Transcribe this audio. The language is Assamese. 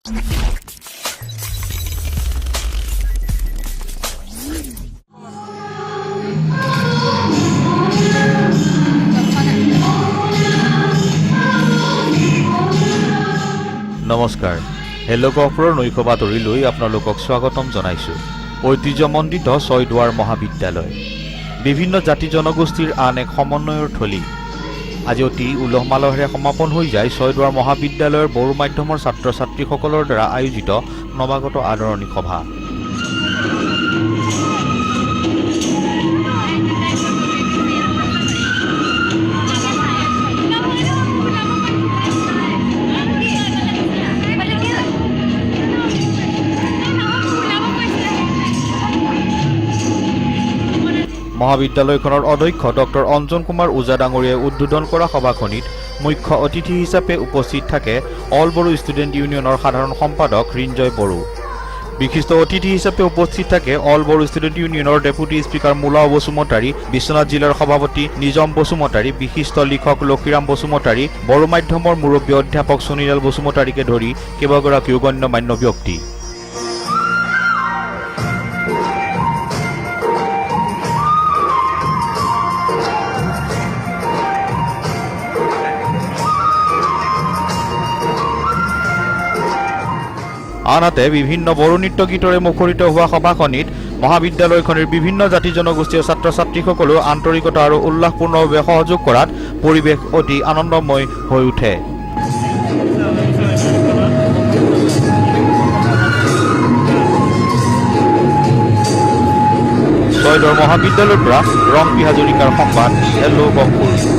নমস্কাৰ হেল্ল' গহপুৰৰ নৈশ বাতৰিলৈ আপোনালোকক স্বাগতম জনাইছোঁ। ঐতিহ্যমণ্ডিত ছয়দুৱাৰ মহাবিদ্যালয় বিভিন্ন জাতি জনগোষ্ঠীৰ আন এক সমন্বয়ৰ থলী। আজি অতি উলহ মালহেৰে সমাপন হৈ যায় ছয়দুৱাৰ মহাবিদ্যালয়ৰ বড়ো মাধ্যমৰ ছাত্ৰ ছাত্ৰীসকলৰ দ্বাৰা আয়োজিত নৱাগত আদৰণি সভা। মহাবিদ্যালয়খনৰ অধ্যক্ষ ডক্টৰ অঞ্জন কুমাৰ ওজা ডাঙৰীয়াই উদ্বোধন কৰা সভাখনিত মুখ্য অতিথি হিচাপে উপস্থিত থাকে অল বড়ো ষ্টুডেণ্ট ইউনিয়নৰ সাধাৰণ সম্পাদক ৰিঞ্জয় বড়ো। বিশিষ্ট অতিথি হিচাপে উপস্থিত থাকে অল বড়ো ষ্টুডেণ্ট ইউনিয়নৰ ডেপুটি স্পীকাৰ মুলাও বসুমতাৰী, বিশ্বনাথ জিলাৰ সভাপতি নিজম বসুমতাৰী, বিশিষ্ট লিখক লক্ষীৰাম বসুমতাৰী, বড়ো মাধ্যমৰ মুৰব্বী অধ্যাপক সুনীল বসুমতাৰীকে ধৰি কেইবাগৰাকীও গণ্যমান্য ব্যক্তি। আনহাতে বিভিন্ন বড়ো নৃত্য গীতৰে মুখৰিত হোৱা সভাখনিত মহাবিদ্যালয়খনৰ বিভিন্ন জাতি জনগোষ্ঠীয় ছাত্ৰ ছাত্ৰীসকলেও আন্তৰিকতা আৰু উল্লাসপূৰ্ণভাৱে সহযোগ কৰাত পৰিৱেশ অতি আনন্দময় হৈ উঠে। ছয়দুৱাৰ মহাবিদ্যালয়ৰ পৰা ৰংপি হাজৰিকাৰ সংবাদ, হেল্ল' গহপুৰ।